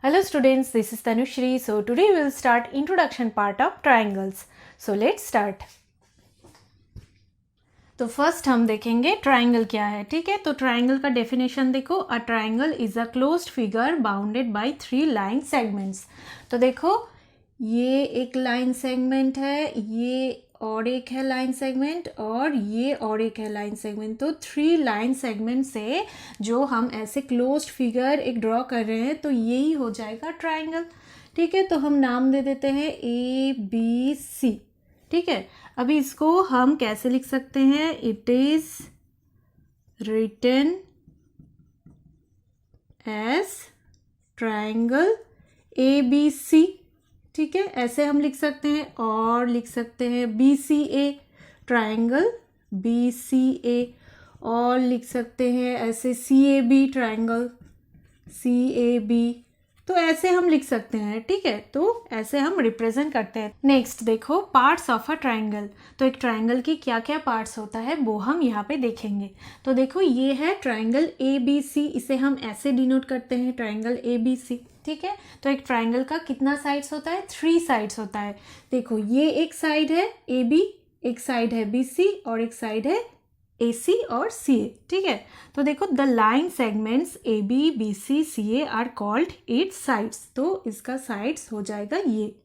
Hello students, this is Tanushri. So today we will start introduction part of triangles. So let's start. तो first हम देखेंगे triangle क्या है. ठीक है, तो ट्राइंगल का डेफिनेशन देखो. अ triangle is a closed figure bounded by 3 line segments. तो देखो ये एक लाइन सेगमेंट है, ये और एक है लाइन सेगमेंट, और ये और एक है लाइन सेगमेंट. तो 3 लाइन सेगमेंट से जो हम ऐसे क्लोज्ड फिगर एक ड्रॉ कर रहे हैं तो यही हो जाएगा ट्राइंगल. ठीक है, तो हम नाम दे देते हैं ABC. ठीक है, अभी इसको हम कैसे लिख सकते हैं. It is written as triangle ABC. ठीक है, ऐसे हम लिख सकते हैं. और लिख सकते हैं BCA, ट्राइंगल BCA. और लिख सकते हैं ऐसे CAB, ट्राइंगल CAB. तो ऐसे हम लिख सकते हैं. ठीक है, तो ऐसे हम रिप्रेजेंट करते हैं. नेक्स्ट देखो पार्ट्स ऑफ अ ट्राइंगल. तो एक ट्राइंगल की क्या क्या पार्ट्स होता है वो हम यहाँ पे देखेंगे. तो देखो ये है ट्राइंगल ABC. इसे हम ऐसे डिनोट करते हैं, ट्राइंगल ABC. ठीक है, तो एक ट्राइंगल का कितना साइड्स होता है. 3 साइड्स होता है. देखो ये एक साइड है AB, एक साइड है BC और एक साइड है AC और CA. ठीक है, तो देखो the line segments AB, BC, CA are called its sides. तो इसका साइड्स हो जाएगा ये.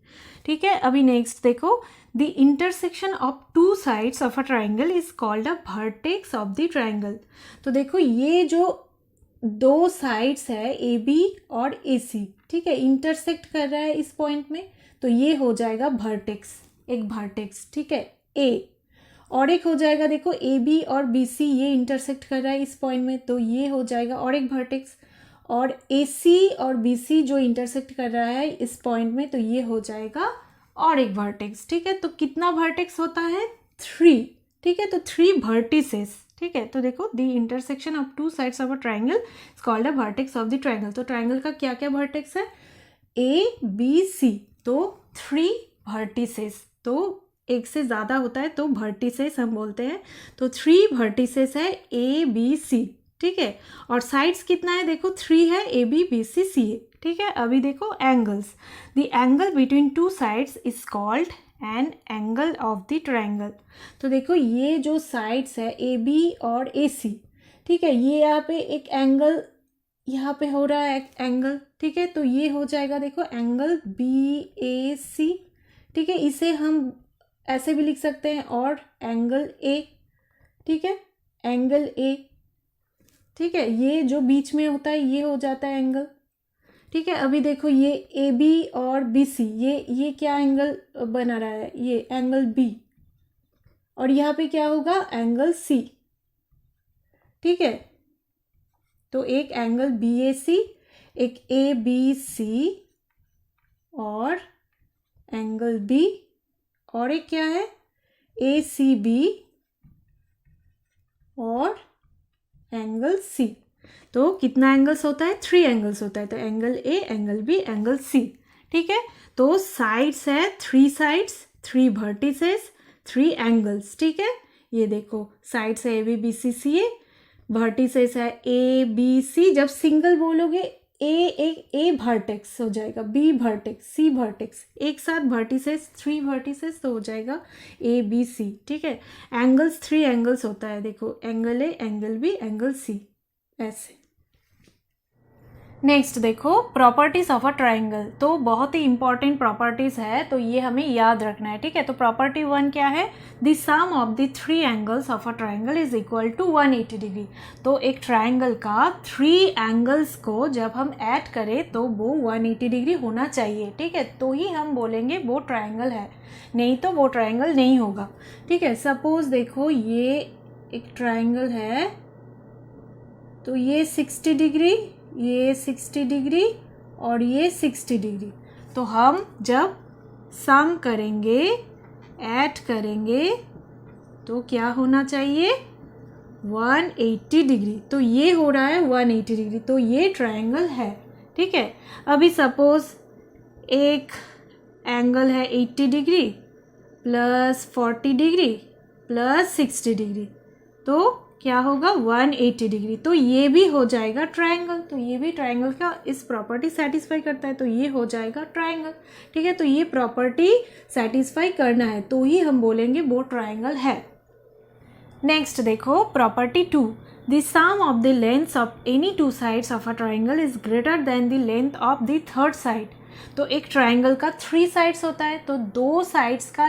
ठीक है, अभी नेक्स्ट देखो the intersection of 2 sides of a triangle is called a vertex of the triangle. तो देखो ये जो 2 साइड्स है AB और AC, ठीक है, इंटरसेक्ट कर रहा है इस पॉइंट में, तो ये हो जाएगा वर्टेक्स, एक वर्टेक्स. ठीक है, A. और एक हो जाएगा देखो AB और BC ये इंटरसेक्ट कर रहा है इस पॉइंट में, तो ये हो जाएगा और एक वर्टेक्स. और AC और BC जो इंटरसेक्ट कर रहा है इस पॉइंट में, तो ये हो जाएगा और एक वर्टेक्स. ठीक है, तो कितना वर्टेक्स होता है 3. ठीक है, तो 3 वर्टिसेस. ठीक है, तो देखो the intersection of 2 sides of a triangle is called a vertex of the triangle. तो ट्राइंगल का क्या क्या वर्टेक्स है ABC. तो 3 वर्टिसेस. तो एक से ज़्यादा होता है तो वर्टिसेस हम बोलते हैं. तो 3 वर्टिसेस है ABC. ठीक है, और साइड्स कितना है देखो 3 है AB, BC, CA. ठीक है, अभी देखो angles. The angle between 2 sides is called N angle of the triangle. तो देखो ये जो साइड्स है AB और AC, ठीक है, ये यहाँ पे एक एंगल यहाँ पे हो रहा है एंगल. ठीक है, तो ये हो जाएगा देखो एंगल BAC. ठीक है, इसे हम ऐसे भी लिख सकते हैं, और एंगल A. ठीक है, एंगल A. ठीक है, ये जो बीच में होता है ये हो जाता है एंगल. ठीक है, अभी देखो ये AB और BC ये क्या एंगल बना रहा है, ये एंगल B. और यहाँ पे क्या होगा एंगल C. ठीक है, तो एक एंगल BAC, एक ABC और एंगल B, और एक क्या है ACB और एंगल C. तो कितना एंगल्स होता है 3 एंगल्स होता है. तो angle A, angle B, angle C. ठीक है, तो साइड्स है 3 साइड्स, 3 वर्टिसेस, 3 एंगल्स. ठीक है, ये देखो साइड्स है AB, BC, CA. वर्टिसेस है ABC. जब सिंगल बोलोगे A वर्टेक्स हो जाएगा, B वर्टेक्स, C वर्टेक्स, एक साथ वर्टिसेस 3 वर्टिसेस तो हो जाएगा ABC. ठीक है, एंगल्स 3 एंगल्स होता है. देखो angle A, angle B, angle C ऐसे. नेक्स्ट देखो प्रॉपर्टीज ऑफ अ ट्राइंगल. तो बहुत ही इंपॉर्टेंट प्रॉपर्टीज है, तो ये हमें याद रखना है. ठीक है, तो प्रॉपर्टी 1 क्या है, the sum of the 3 angles of a triangle is equal to 180 degree. तो एक ट्राइंगल का 3 एंगल्स को जब हम ऐड करें तो वो 180 डिग्री होना चाहिए. ठीक है, तो ही हम बोलेंगे वो ट्राइंगल है, नहीं तो वो ट्राइंगल नहीं होगा. ठीक है, सपोज देखो ये एक ट्राइंगल है, तो ये 60 डिग्री, ये 60 डिग्री और ये 60 डिग्री. तो हम जब सम करेंगे, ऐड करेंगे, तो क्या होना चाहिए 180 डिग्री. तो ये हो रहा है 180 डिग्री, तो ये ट्रायंगल है. ठीक है, अभी सपोज एक एंगल है 80 degree plus 40 degree plus 60 degree, तो क्या होगा 180 डिग्री। तो ये भी हो जाएगा ट्रायंगल, तो ये भी ट्रायंगल का इस प्रॉपर्टी सेटिस्फाई करता है, तो ये हो जाएगा ट्रायंगल। ठीक है, तो ये प्रॉपर्टी सेटिस्फाई करना है तो ही हम बोलेंगे वो ट्रायंगल है। नेक्स्ट देखो property 2, the sum of the lengths of any two sides of a triangle is greater than the length of the third side. तो एक ट्रायंगल का 3 साइड्स होता है, तो 2 साइड्स का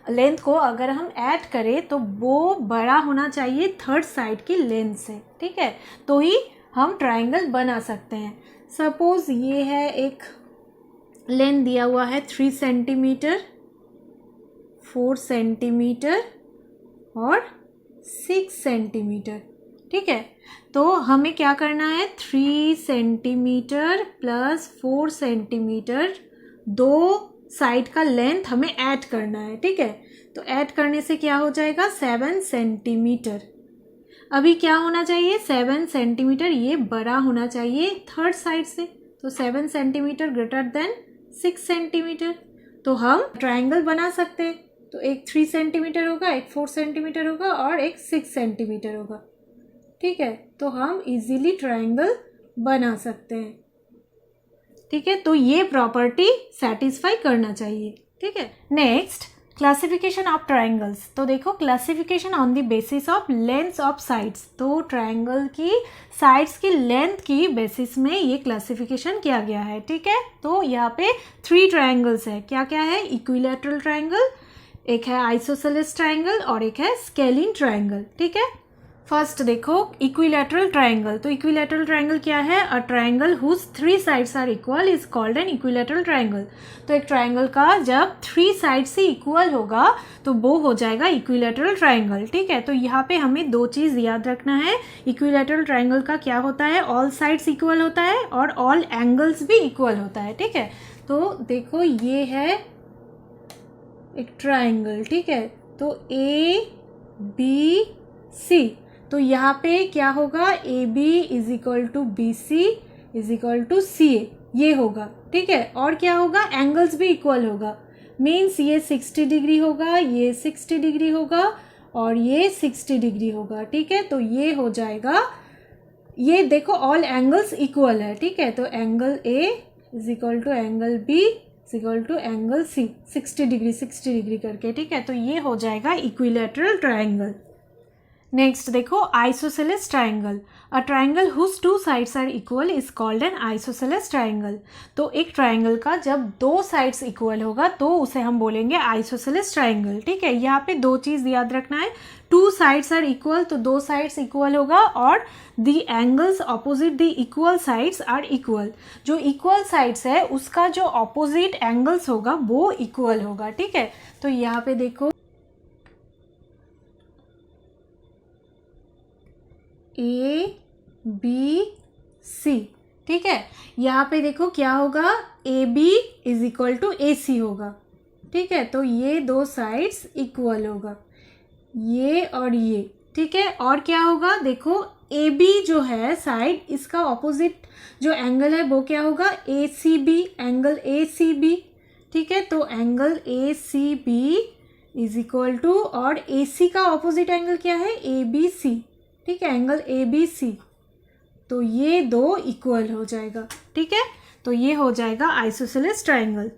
लेंथ को अगर हम ऐड करें तो वो बड़ा होना चाहिए थर्ड साइड की लेंथ से। ठीक है, तो ही हम ट्रायंगल बना सकते हैं। सपोज ये है एक लेंथ दिया हुआ है 3 सेंटीमीटर, 4 सेंटीमीटर और 6 सेंटीमीटर। ठीक है, तो हमें क्या करना है 3 सेंटीमीटर प्लस 4 सेंटीमीटर 2 साइड का लेंथ हमें ऐड करना है। ठीक है, तो ऐड करने से क्या हो जाएगा 7 सेंटीमीटर। अभी क्या होना चाहिए 7 सेंटीमीटर, ये बड़ा होना चाहिए थर्ड साइड से, तो 7 सेंटीमीटर ग्रेटर देन 6 सेंटीमीटर। तो हम ट्रायंगल बना सकते हैं, तो एक 3 सेंटीमीटर होगा, एक 4 सेंटीमीटर होगा और एक 6 सेंटीमीटर होगा। ठीक है, तो हम इजीली ट्रायंगल बना सकते हैं। ठीक है, तो ये प्रॉपर्टी सेटिस्फाई करना चाहिए। ठीक है, नेक्स्ट क्लासिफिकेशन ऑफ ट्रायंगल्स। तो देखो classification on the basis of lengths of sides. तो ट्रायंगल की साइड्स की लेंथ की बेसिस में ये क्लासिफिकेशन किया गया है। ठीक है, तो यहाँ पे 3 ट्रायंगल्स है, क्या क्या है, इक्विलैटरल ट्रायंगल, एक है आइसोसेलेस ट्रायंगल और एक है स्केलिन ट्रायंगल। ठीक है, फर्स्ट देखो इक्विलैटरल ट्रायंगल। तो इक्विलैटरल ट्रायंगल क्या है, a triangle whose 3 sides are equal is called an equilateral triangle. तो एक ट्रायंगल का जब 3 साइड से इक्वल होगा तो वो हो जाएगा इक्विलैटरल ट्रायंगल। ठीक है, तो यहाँ पे हमें 2 चीज़ याद रखना है। इक्विलैटरल ट्रायंगल का क्या होता है, ऑल साइड्स इक्वल होता है और ऑल एंगल्स भी इक्वल होता है। ठीक है, तो देखो ये है एक ट्रायंगल। ठीक है, तो ABC, तो यहाँ पे क्या होगा AB is equal to BC is equal to CA, ये होगा। ठीक है, और क्या होगा, एंगल्स भी इक्वल होगा, मीन्स ये 60 डिग्री होगा, ये 60 डिग्री होगा और ये 60 डिग्री होगा। ठीक है, तो ये हो जाएगा, ये देखो ऑल एंगल्स इक्वल है। ठीक है, तो angle A is equal to angle B is equal to angle C, 60 degree करके। ठीक है, तो ये हो जाएगा इक्विलैटरल ट्रायंगल। नेक्स्ट देखो isosceles triangle. A triangle whose 2 sides are equal is called an isosceles triangle. तो एक ट्रायंगल का जब 2 साइड्स इक्वल होगा तो उसे हम बोलेंगे आइसोसेलेस ट्रायंगल। ठीक है, यहाँ पे 2 चीज़ याद रखना है, 2 साइड्स आर इक्वल, तो 2 साइड्स इक्वल होगा और the angles opposite the equal sides are equal. जो इक्वल साइड्स है उसका जो ऑपोजिट एंगल्स होगा वो इक्वल होगा। ठीक है, तो यहाँ पे देखो ABC। ठीक है, यहाँ पे देखो क्या होगा, AB is equal to AC होगा। ठीक है, तो ये 2 साइड्स इक्वल होगा, ये और ये। ठीक है, और क्या होगा, देखो AB जो है साइड, इसका ऑपोजिट जो एंगल है वो क्या होगा, ACB, एंगल ACB। ठीक है, तो angle ACB is equal to, और AC का ऑपोजिट एंगल क्या है, ABC। ठीक है, एंगल ABC, तो ये 2 इक्वल हो जाएगा। ठीक है, तो ये हो जाएगा आइसोसेलेस ट्रायंगल।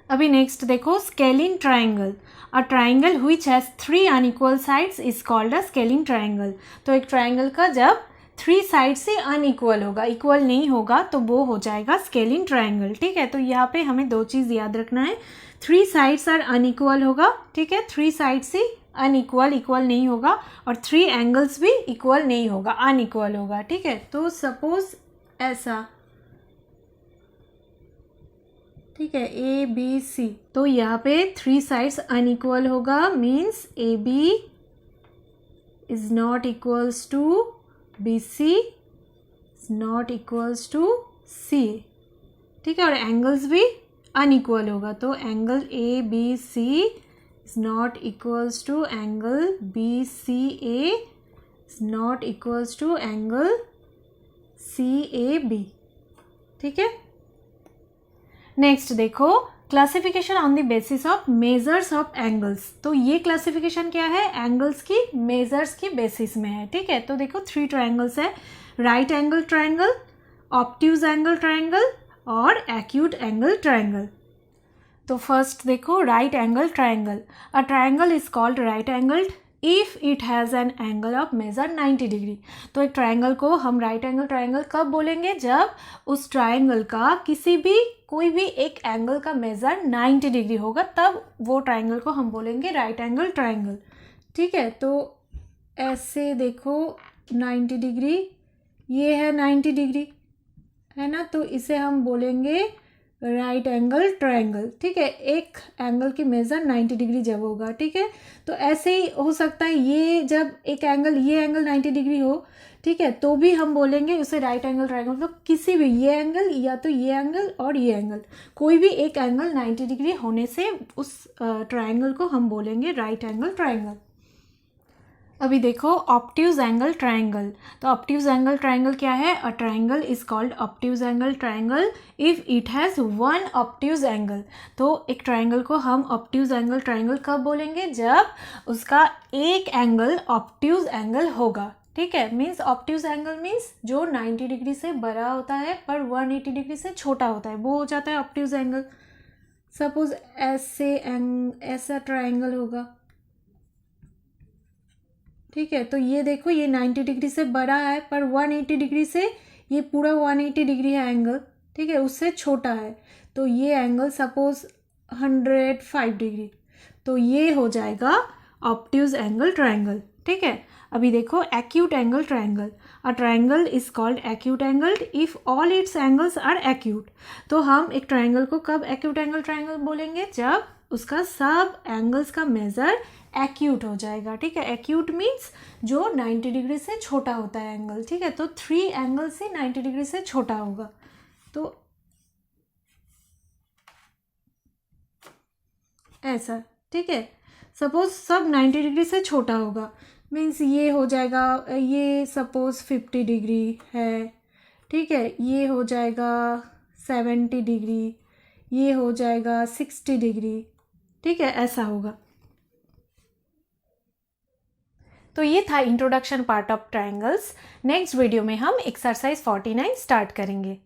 अभी नेक्स्ट देखो scalene triangle. A triangle which has 3 unequal sides is called a scalene triangle. तो एक ट्रायंगल का जब 3 साइड से अनइक्वल होगा, इक्वल नहीं होगा, तो वो हो जाएगा स्केलिन ट्रायंगल। ठीक है, तो यहाँ पे हमें 2 चीज़ याद रखना है, 3 साइड्स आर अनइक्वल होगा। ठीक है, 3 साइड से अनइक्वल, इक्वल नहीं होगा, और 3 एंगल्स भी इक्वल नहीं होगा, अनइक्वल होगा। ठीक है, तो सपोज ऐसा, ठीक है, ABC, तो यहाँ पे 3 साइड्स अनइक्वल होगा, means AB is not equals to BC is not equals to CA। ठीक है, और एंगल्स भी अनइक्वल होगा, तो angle ABC is not equals to angle BCA is not equals to angle CAB। ठीक है, नेक्स्ट देखो classification on the basis of measures of angles. तो ये क्लासिफिकेशन क्या है, एंगल्स की मेजर्स की बेसिस में है, ठीक है। तो देखो 3 ट्राइंगल्स है, right angle triangle, obtuse angle triangle और एक्यूट एंगल ट्राइंगल। तो फर्स्ट देखो right angle triangle. A triangle is called right angled if it has an angle of measure 90 degree. तो एक ट्राइंगल को हम राइट एंगल ट्राइंगल कब बोलेंगे, जब उस ट्राइंगल का कोई भी एक एंगल का मेजर 90 डिग्री होगा, तब वो ट्राइंगल को हम बोलेंगे राइट एंगल ट्राइंगल, ठीक है। तो ऐसे देखो 90 डिग्री, ये है 90 डिग्री, है ना, तो इसे हम बोलेंगे राइट एंगल ट्राइंगल, ठीक है। एक एंगल की मेजर 90 डिग्री जब होगा, ठीक है। तो ऐसे ही हो सकता है ये जब एक एंगल, ये एंगल 90 डिग्री हो, ठीक है, तो भी हम बोलेंगे उसे राइट एंगल ट्राइंगल। तो किसी भी ये एंगल या तो ये एंगल और ये एंगल, कोई भी एक एंगल 90 डिग्री होने से उस ट्राइंगल को हम बोलेंगे राइट एंगल ट्राइंगल। अभी देखो ऑब्ट्यूज एंगल ट्राइंगल। तो ऑब्ट्यूज एंगल ट्राइंगल क्या है, अ triangle is called obtuse angle triangle if it has 1 obtuse angle. तो एक ट्राइंगल को हम ऑब्ट्यूज एंगल ट्राइंगल कब बोलेंगे, जब उसका एक एंगल ऑब्ट्यूज एंगल होगा, ठीक है। मीन्स ऑब्ट्यूज एंगल मीन्स जो 90 डिग्री से बड़ा होता है पर 180 डिग्री से छोटा होता है, वो हो जाता है ऑब्ट्यूज एंगल। सपोज ऐसा ट्राइंगल होगा, ठीक है। तो ये देखो ये 90 डिग्री से बड़ा है पर 180 डिग्री से, ये पूरा 180 डिग्री है एंगल, ठीक है, उससे छोटा है। तो ये एंगल सपोज 105 डिग्री, तो ये हो जाएगा ऑब्ट्यूज एंगल ट्राइंगल, ठीक है। अभी देखो acute angle triangle. A triangle is called acute angled if all its angles are acute. तो हम एक ट्राइंगल को कब एक्यूट एंगल ट्राइंगल बोलेंगे, जब उसका सब एंगल्स का मेजर एक्यूट हो जाएगा, ठीक है। एक्यूट मीन्स जो 90 डिग्री से छोटा होता है एंगल, ठीक है। तो 3 एंगल से 90 डिग्री से छोटा होगा, तो ऐसा, ठीक है। सपोज सब 90 डिग्री से छोटा होगा, मीन्स ये हो जाएगा, ये सपोज 50 डिग्री है, ठीक है, ये हो जाएगा 70 डिग्री, ये हो जाएगा 60 डिग्री, ठीक है, ऐसा होगा। तो ये था introduction part of triangles. Next video में हम एक्सरसाइज 49 स्टार्ट करेंगे।